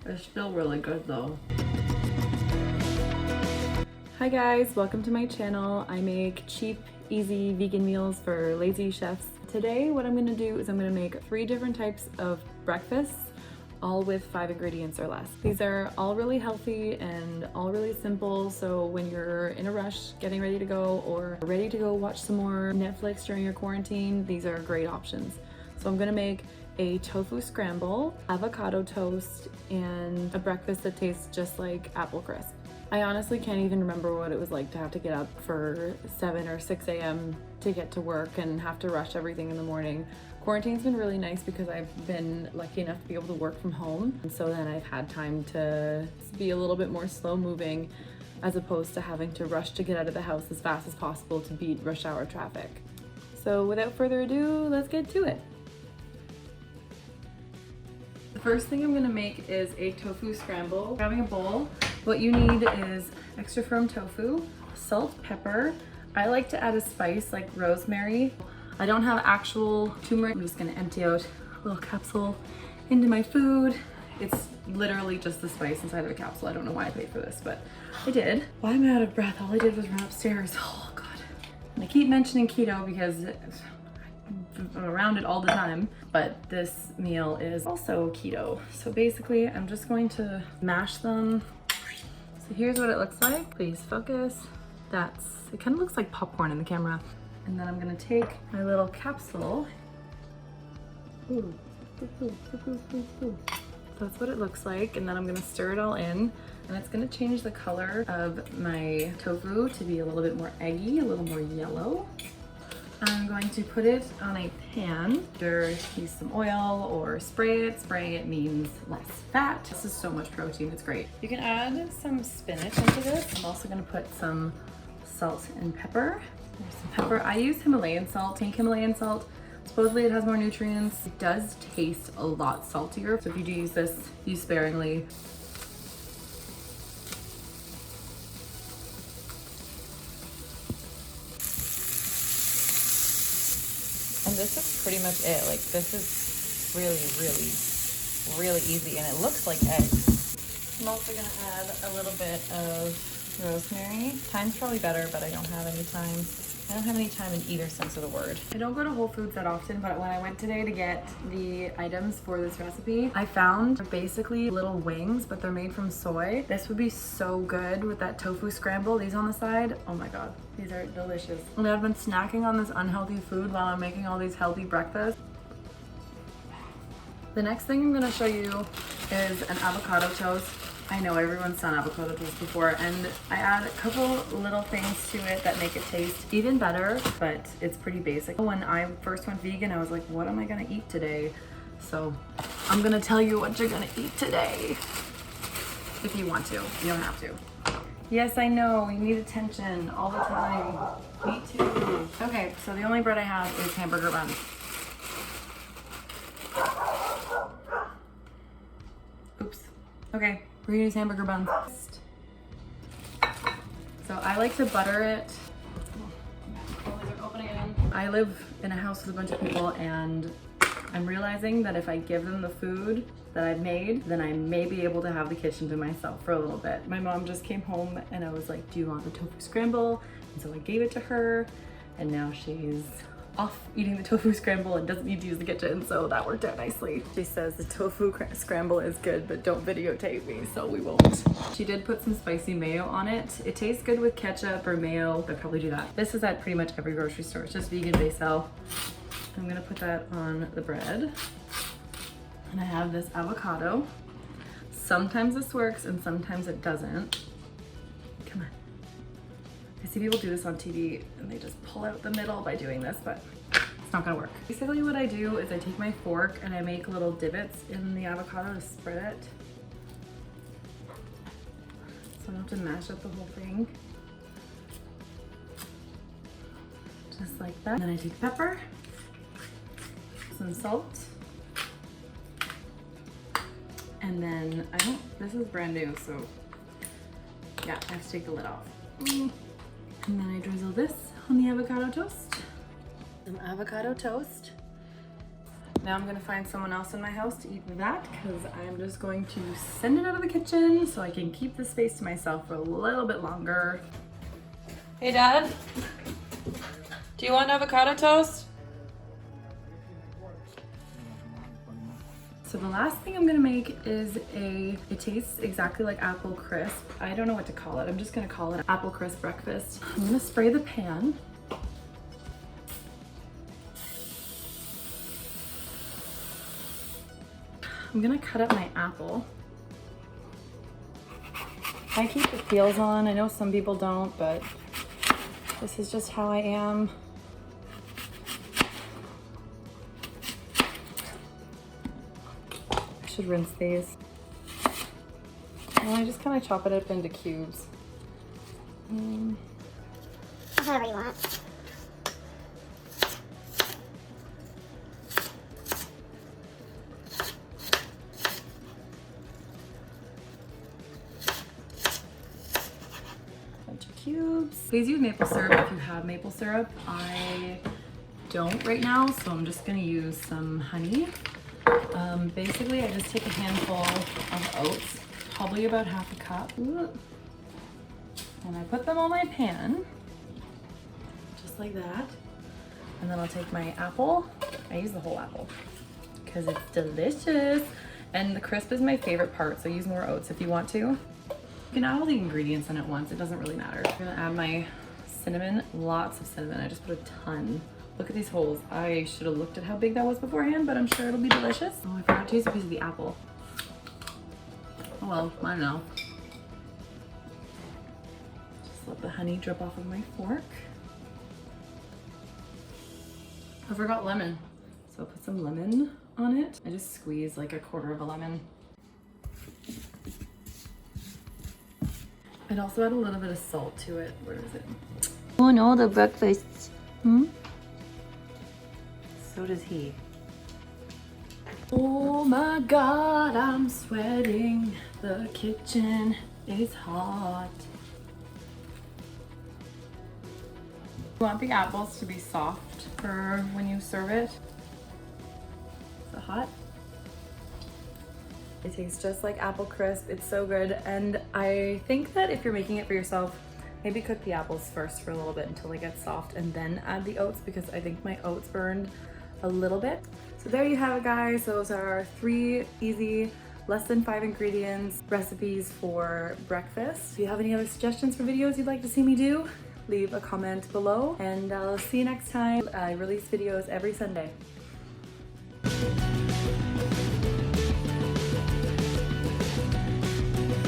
It's still really good though. Hi guys, welcome to my channel. I make cheap, easy vegan meals for lazy chefs. Today what I'm gonna do is I'm gonna make 3 different types of breakfasts, all with 5 ingredients or less. These are all really healthy and all really simple, so when you're in a rush getting ready to go or ready to go watch some more Netflix during your quarantine, these are great options. So I'm gonna make a tofu scramble, avocado toast, and a breakfast that tastes just like apple crisp. I honestly can't even remember what it was like to have to get up for 7 or 6 a.m. to get to work and have to rush everything in the morning. Quarantine's been really nice because I've been lucky enough to be able to work from home. And so then I've had time to be a little bit more slow moving as opposed to having to rush to get out of the house as fast as possible to beat rush hour traffic. So without further ado, let's get to it. The first thing I'm gonna make is a tofu scramble. Grabbing a bowl, what you need is extra firm tofu, salt, pepper. I like to add a spice like rosemary. I don't have actual turmeric. I'm just gonna empty out a little capsule into my food. It's literally just the spice inside of a capsule. I don't know why I paid for this, but I did. Why am I out of breath? All I did was run upstairs. Oh God. And I keep mentioning keto because I'm around it all the time, but this meal is also keto. So basically I'm just going to mash them. So here's what it looks like. Please focus. It kind of looks like popcorn in the camera. And then I'm gonna take my little capsule. Ooh. That's what it looks like. And then I'm gonna stir it all in. And it's gonna change the color of my tofu to be a little bit more eggy, a little more yellow. I'm going to put it on a pan. Either use some oil or spray it. Spraying it means less fat. This is so much protein, it's great. You can add some spinach into this. I'm also gonna put some salt and pepper. There's some pepper. I use Himalayan salt, pink Himalayan salt. Supposedly it has more nutrients. It does taste a lot saltier. So if you do use this, use sparingly. And this is pretty much it. Like, this is really easy, and it looks like eggs. I'm also gonna add a little bit of rosemary. Thyme's probably better, but I don't have any thyme. I don't have any time in either sense of the word. I don't go to Whole Foods that often, but when I went today to get the items for this recipe, I found basically little wings, but they're made from soy. This would be so good with that tofu scramble. These on the side, oh my God, these are delicious. And I've been snacking on this unhealthy food while I'm making all these healthy breakfasts. The next thing I'm gonna show you is an avocado toast. I know everyone's done avocado toast before, and I add a couple little things to it that make it taste even better, but it's pretty basic. When I first went vegan, I was like, what am I gonna eat today? So I'm gonna tell you what you're gonna eat today. If you want to, you don't have to. Yes, I know, you need attention all the time. Me too. Okay, so the only bread I have is hamburger buns. Oops, okay. We're gonna use hamburger buns. So I like to butter it. I live in a house with a bunch of people, and I'm realizing that if I give them the food that I've made, then I may be able to have the kitchen to myself for a little bit. My mom just came home and I was like, do you want the tofu scramble? And so I gave it to her, and now she's off eating the tofu scramble and doesn't need to use the kitchen, so that worked out nicely. She says the tofu scramble is good, but don't videotape me, so we won't. She did put some spicy mayo on it. It tastes good with ketchup or mayo. I'd probably do that. This is at pretty much every grocery store. It's just vegan basil. I'm gonna put that on the bread. And I have this avocado. Sometimes this works and sometimes it doesn't. Come on. I see people do this on TV and they just pull out the middle by doing this, but it's not gonna work. Basically what I do is I take my fork and I make little divots in the avocado to spread it. So I don't have to mash up the whole thing. Just like that. And then I take pepper, some salt, and then this is brand new, so yeah, I have to take the lid off. And then I drizzle this on the avocado toast. Some avocado toast. Now I'm gonna find someone else in my house to eat that because I'm just going to send it out of the kitchen so I can keep the space to myself for a little bit longer. Hey Dad, do you want avocado toast? So the last thing I'm gonna make is it tastes exactly like apple crisp. I don't know what to call it. I'm just gonna call it apple crisp breakfast. I'm gonna spray the pan. I'm gonna cut up my apple. I keep the peels on. I know some people don't, but this is just how I am. I should rinse these. And I just kind of chop it up into cubes. However you want. Cubes. Please use maple syrup if you have maple syrup. I don't right now, so I'm just gonna use some honey. Basically, I just take a handful of oats, probably about half a cup, and I put them on my pan, just like that. And then I'll take my apple. I use the whole apple because it's delicious. And the crisp is my favorite part, so use more oats if you want to. You can add all the ingredients in at once, it doesn't really matter. I'm gonna add my cinnamon, lots of cinnamon. I just put a ton. Look at these holes. I should have looked at how big that was beforehand, but I'm sure it'll be delicious. Oh, I forgot to use a piece of the apple. Oh well, I don't know. Just let the honey drip off of my fork. I forgot lemon, so I'll put some lemon on it. I just squeeze like a quarter of a lemon. I'd also add a little bit of salt to it. Where is it? Oh no, the breakfast. So does he. Oh my God, I'm sweating. The kitchen is hot. You want the apples to be soft for when you serve it. Is it hot? It tastes just like apple crisp. It's so good. And I think that if you're making it for yourself, maybe cook the apples first for a little bit until they get soft and then add the oats, because I think my oats burned a little bit. So there you have it, guys. Those are 3 easy, less than 5 ingredients recipes for breakfast. If you have any other suggestions for videos you'd like to see me do, leave a comment below and I'll see you next time. I release videos every Sunday.